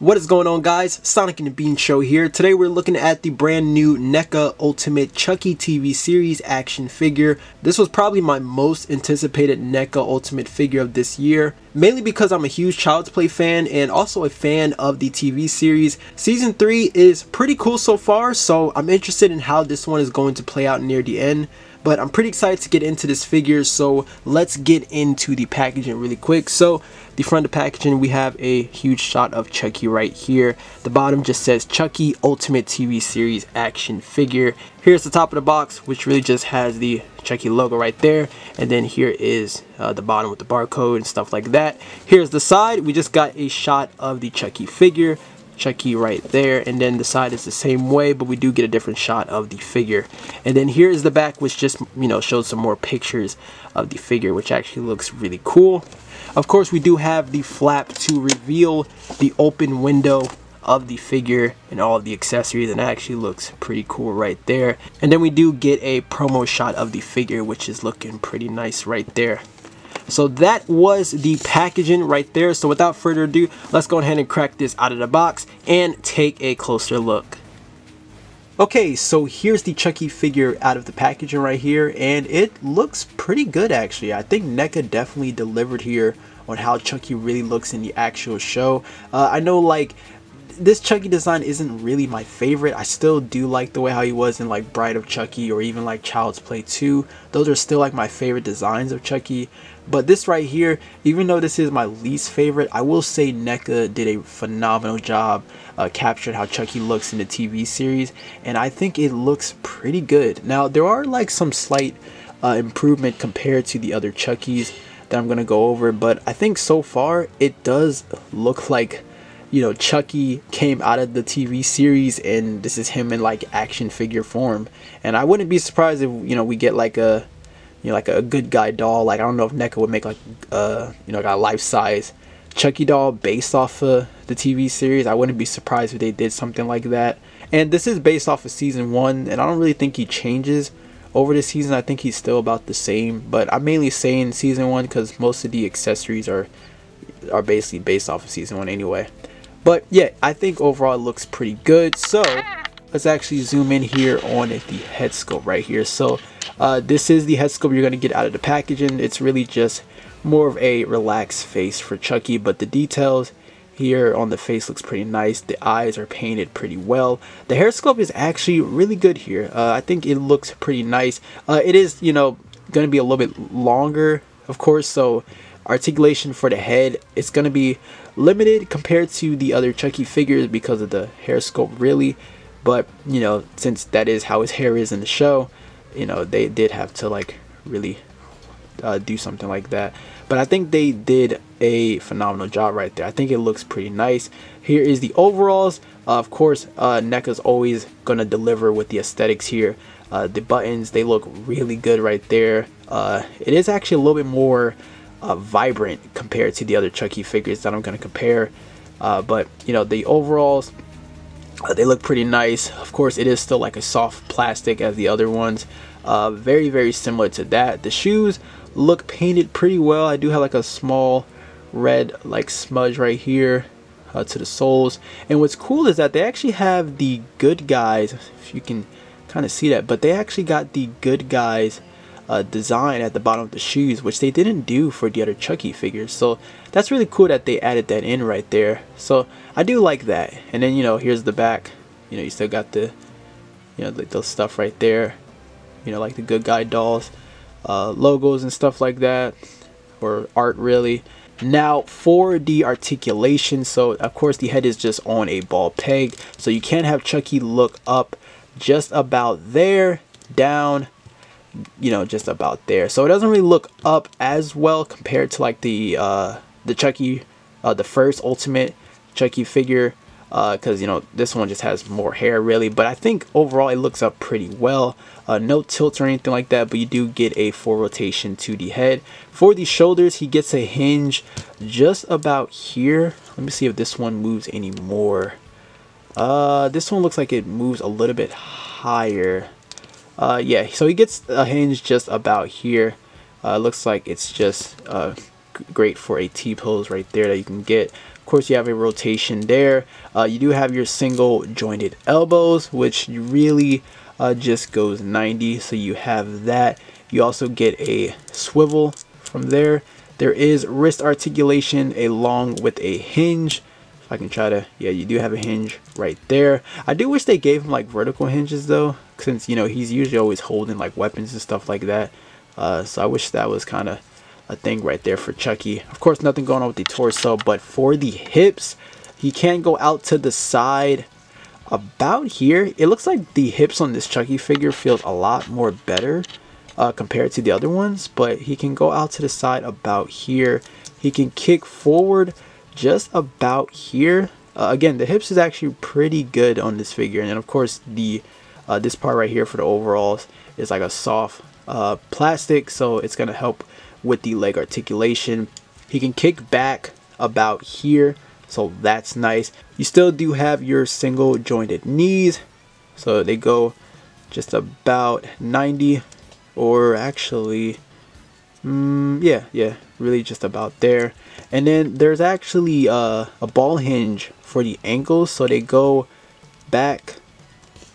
What is going on, guys? Sonic and the Bean Show here. Today we're looking at the brand new NECA Ultimate Chucky TV series action figure. This was probably my most anticipated NECA Ultimate figure of this year, mainly because I'm a huge Child's Play fan and also a fan of the TV series. Season 3 is pretty cool so far, so I'm interested in how this one is going to play out near the end. But I'm pretty excited to get into this figure, so let's get into the packaging really quick. So the front of the packaging, we have a huge shot of Chucky right here. The bottom just says Chucky Ultimate TV Series Action Figure. Here's the top of the box, which really just has the Chucky logo right there. And then here is the bottom with the barcode and stuff like that. Here's the side. We just got a shot of the Chucky figure. Chucky right there, and then the side is the same way, but we do get a different shot of the figure. And then here is the back, which just, shows some more pictures of the figure, which actually looks really cool. Of course, we do have the flap to reveal the open window of the figure and all of the accessories, and that actually looks pretty cool right there. And then we do get a promo shot of the figure, which is looking pretty nice right there. So that was the packaging right there. So without further ado, let's go ahead and crack this out of the box and take a closer look. Okay, so here's the Chucky figure out of the packaging right here, and it looks pretty good actually. I think NECA definitely delivered here on how Chucky really looks in the actual show. I know, like, this Chucky design isn't really my favorite. I still do like the way how he was in like Bride of Chucky or even like Child's Play 2. Those are still like my favorite designs of Chucky. But this right here, even though this is my least favorite, I will say NECA did a phenomenal job capturing how Chucky looks in the TV series, and I think it looks pretty good. Now there are like some slight improvement compared to the other Chuckies that I'm gonna go over, but I think so far it does look like, Chucky came out of the TV series and this is him in like action figure form. And I wouldn't be surprised if we get like a like a good guy doll. Like, I don't know if NECA would make like like a life-size Chucky doll based off of the TV series. I wouldn't be surprised if they did something like that. And this is based off of season 1, and I don't really think he changes over the season. I think he's still about the same, but I'm mainly saying season 1 because most of the accessories are basically based off of season 1 anyway. But yeah, I think overall it looks pretty good. So let's actually zoom in here on the head sculpt right here. So this is the head sculpt you're going to get out of the packaging. It's really just more of a relaxed face for Chucky, but the details here on the face looks pretty nice. The eyes are painted pretty well. The hair sculpt is actually really good here. I think it looks pretty nice. It is, going to be a little bit longer, of course, so articulation for the head, it's going to be limited compared to the other Chucky figures because of the hair sculpt, really. But since that is how his hair is in the show, they did have to like really do something like that. But I think they did a phenomenal job right there. I think it looks pretty nice. Here is the overalls. Of course, NECA's always gonna deliver with the aesthetics here. The buttons, they look really good right there. It is actually a little bit more vibrant compared to the other Chucky figures that I'm gonna compare. But the overalls, they look pretty nice. Of course, it is still like a soft plastic as the other ones. Very, very similar to that. The shoes look painted pretty well. I do have like a small red like smudge right here to the soles. And what's cool is that they actually have the good guys, if you can kind of see that, but they actually got the good guys design at the bottom of the shoes, which they didn't do for the other Chucky figures. So that's really cool that they added that in right there. So I do like that. And then here's the back. You still got the like those stuff right there, like the good guy dolls, logos and stuff like that, or art really. Now for the articulation, so of course the head is just on a ball peg, so you can't have Chucky look up, just about there, down, just about there. So it doesn't really look up as well compared to like the Chucky, the first Ultimate Chucky figure, because this one just has more hair really. But I think overall it looks up pretty well. No tilt or anything like that, but you do get a full rotation to the head. For the shoulders, he gets a hinge just about here. Let me see if this one moves anymore. This one looks like it moves a little bit higher. Yeah, so he gets a hinge just about here. Looks like it's just great for a T-pose right there that you can get. Of course, you have a rotation there. You do have your single jointed elbows, which really just goes 90, so you have that. You also get a swivel from there. There is wrist articulation along with a hinge. If I can try to, yeah, you do have a hinge right there. I do wish they gave him like vertical hinges though, since you know he's usually always holding like weapons and stuff like that. So I wish that was kind of a thing right there for Chucky. Of course, nothing going on with the torso, but for the hips, he can go out to the side about here. It looks like the hips on this Chucky figure feels a lot more better compared to the other ones, but he can go out to the side about here. He can kick forward just about here. Again, the hips is actually pretty good on this figure, and then of course the this part right here for the overalls is like a soft plastic, so it's gonna help with the leg articulation. He can kick back about here, so that's nice. You still do have your single jointed knees, so they go just about 90, or actually yeah, really just about there. And then there's actually a ball hinge for the ankles, so they go back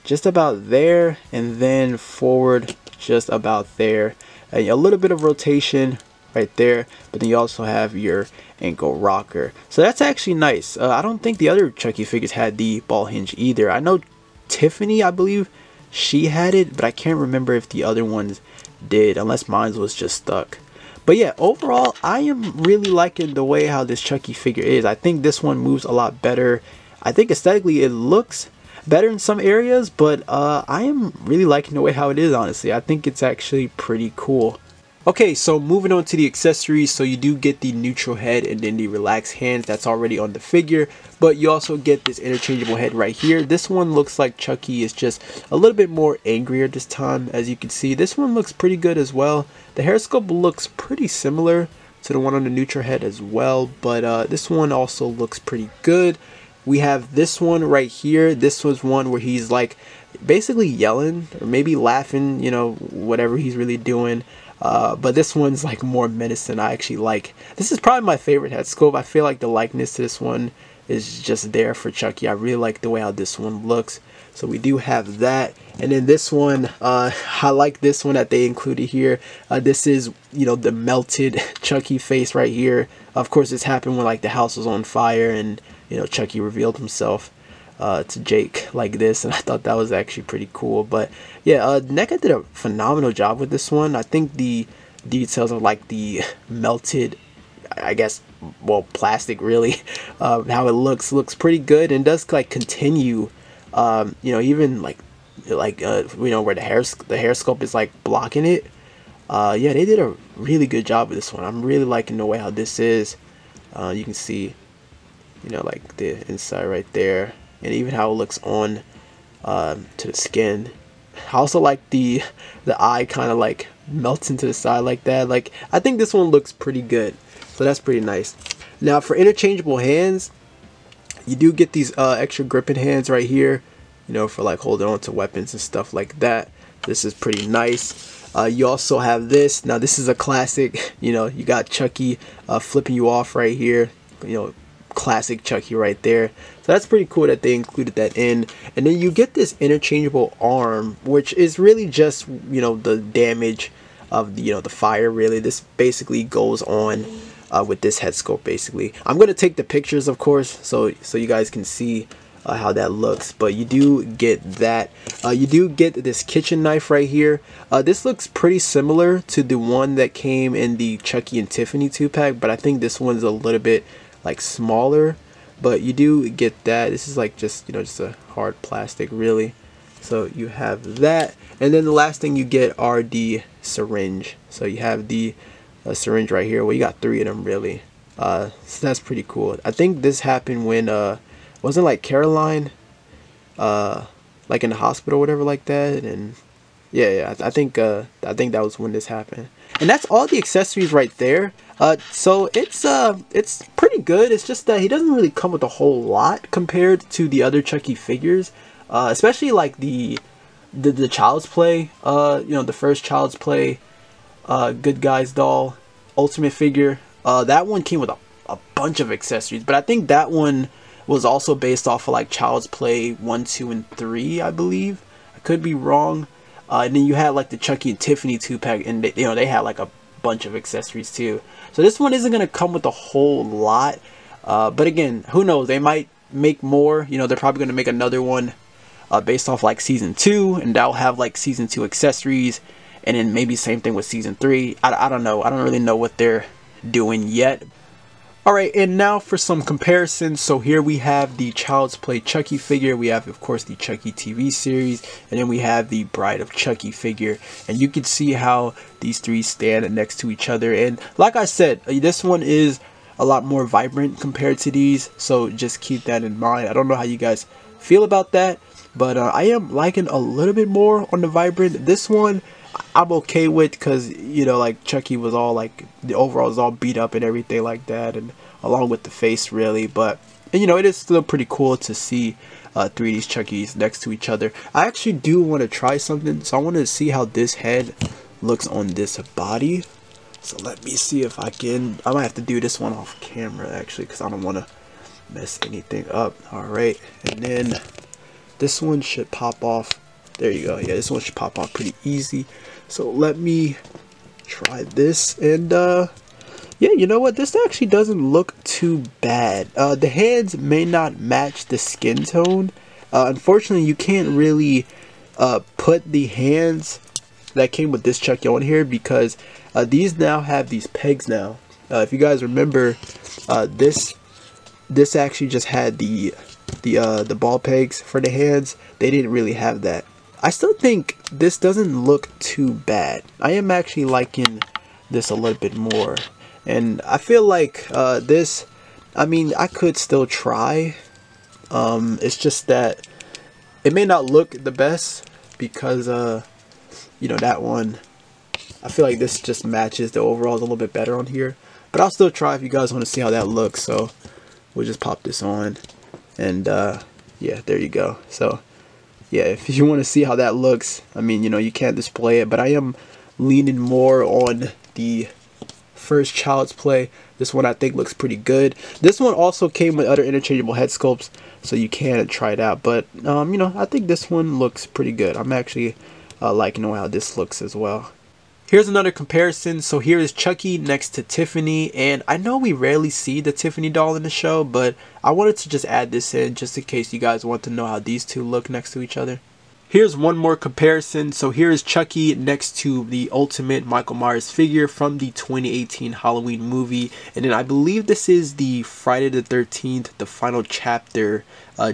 just about there and then forward just about there, and a little bit of rotation right there, but then you also have your ankle rocker, so that's actually nice. I don't think the other Chucky figures had the ball hinge either. I know Tiffany, I believe she had it, but I can't remember if the other ones did, unless mine was just stuck. But yeah, overall I am really liking the way how this Chucky figure is. I think this one moves a lot better. I think aesthetically it looks better in some areas, but I am really liking the way how it is, honestly. I think it's actually pretty cool. Okay, so moving on to the accessories. So you do get the neutral head and then the relaxed hands that's already on the figure, but you also get this interchangeable head right here. This one looks like Chucky is just a little bit more angrier this time. As you can see, this one looks pretty good as well. The hair sculpt looks pretty similar to the one on the neutral head as well, but this one also looks pretty good. We have this one right here. This was one where he's like basically yelling or maybe laughing, you know, whatever he's really doing. But this one's like more menacing. I actually like, this is probably my favorite head sculpt. I feel like the likeness to this one is just there for Chucky. I really like the way how this one looks. So we do have that. And then this one, I like this one that they included here. This is, you know, the melted Chucky face right here. Of course, this happened when like the house was on fire and, you know, Chucky revealed himself to Jake like this, and I thought that was actually pretty cool. But yeah, NECA did a phenomenal job with this one. I think the details of like the melted, I guess, well, plastic really, how it looks pretty good, and does like continue, you know, even like you know, where the hair sculpt is like blocking it. Yeah, they did a really good job with this one. I'm really liking the way how this is. You can see, you know, like the inside right there, and even how it looks on to the skin. I also like the eye kind of like melts into the side like that. Like, I think this one looks pretty good, so that's pretty nice. Now for interchangeable hands, you do get these extra gripping hands right here, you know, for like holding on to weapons and stuff like that. This is pretty nice. You also have this. Now this is a classic, you know, you got Chucky flipping you off right here, you know, classic Chucky right there. So that's pretty cool that they included that in. And then you get this interchangeable arm, which is really just, you know, the damage of the, you know, the fire really. This basically goes on with this head sculpt basically. I'm going to take the pictures, of course, so you guys can see how that looks. But you do get that. You do get this kitchen knife right here. This looks pretty similar to the one that came in the Chucky and Tiffany 2-pack, but I think this one's a little bit like smaller. But you do get that. This is like just, you know, just a hard plastic really. So you have that, and then the last thing you get are the syringe. So you have the syringe right here. Well, you got 3 of them really. So that's pretty cool. I think this happened when wasn't like Caroline like in the hospital or whatever like that. And yeah, I think that was when this happened. And that's all the accessories right there. So it's pretty good. It's just that he doesn't really come with a whole lot compared to the other Chucky figures, especially like the Child's Play, you know, the first Child's Play Good Guys doll Ultimate figure. That one came with a bunch of accessories, but I think that one was also based off of like Child's Play 1, 2, and 3, I believe. I could be wrong. And then you had like the Chucky and Tiffany 2-pack, and they, they had like a bunch of accessories too. So this one isn't gonna come with a whole lot, but again, who knows? They might make more. They're probably gonna make another one based off like season 2, and that'll have like season 2 accessories, and then maybe same thing with season 3. I don't know. I don't really know what they're doing yet. Alright, and now for some comparisons. So here we have the Child's Play Chucky figure. We have, of course, the Chucky TV series. And then we have the Bride of Chucky figure. And you can see how these three stand next to each other. And like I said, this one is a lot more vibrant compared to these. So just keep that in mind. I don't know how you guys feel about that, but I am liking a little bit more on the vibrant. This one I'm okay with, because like Chucky was all like, the overall is all beat up and everything like that, and along with the face really. But and it is still pretty cool to see three of these Chuckies next to each other. I actually do want to try something, so I want to see how this head looks on this body. So let me see if I can. I might have to do this one off camera actually, because I don't want to mess anything up. Alright, and then this one should pop off. There you go. Yeah, this one should pop off pretty easy. So let me try this, and yeah, you know what? This actually doesn't look too bad. The hands may not match the skin tone. Unfortunately, you can't really put the hands that came with this Chucky on here, because these now have these pegs now. If you guys remember, this actually just had the ball pegs for the hands. They didn't really have that. I still think this doesn't look too bad. I am actually liking this a little bit more, and I feel like this, I mean, I could still try. It's just that it may not look the best, because that one, I feel like this just matches the overalls a little bit better on here. But I'll still try if you guys want to see how that looks. So we'll just pop this on, and yeah, there you go. So yeah, if you want to see how that looks, I mean, you can't display it, but I am leaning more on the first Child's Play. This one I think looks pretty good. This one also came with other interchangeable head sculpts, so you can try it out. But I think this one looks pretty good. I'm actually liking how this looks as well. Here's another comparison. So here is Chucky next to Tiffany, and I know we rarely see the Tiffany doll in the show, but I wanted to just add this in just in case you guys want to know how these two look next to each other. Here's one more comparison. So here is Chucky next to the Ultimate Michael Myers figure from the 2018 Halloween movie, and then I believe this is the Friday the 13th, the final chapter,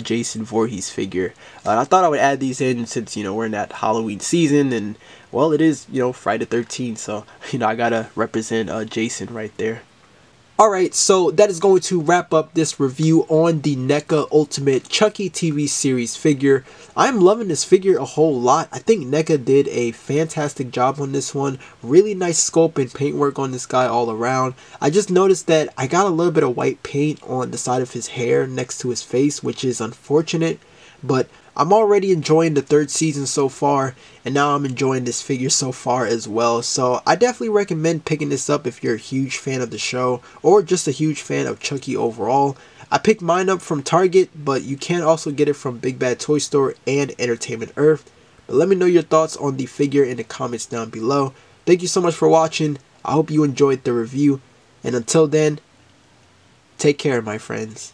Jason Voorhees figure. I thought I would add these in since we're in that Halloween season, and well, it is Friday the 13th, so I gotta represent Jason right there. Alright, so that is going to wrap up this review on the NECA Ultimate Chucky TV series figure. I'm loving this figure a whole lot. I think NECA did a fantastic job on this one. Really nice sculpt and paintwork on this guy all around. I just noticed that I got a little bit of white paint on the side of his hair next to his face, which is unfortunate, but I'm already enjoying the third season so far, and now I'm enjoying this figure so far as well. So I definitely recommend picking this up if you're a huge fan of the show, or just a huge fan of Chucky overall. I picked mine up from Target, but you can also get it from Big Bad Toy Store and Entertainment Earth. But let me know your thoughts on the figure in the comments down below. Thank you so much for watching. I hope you enjoyed the review, and until then, take care, my friends.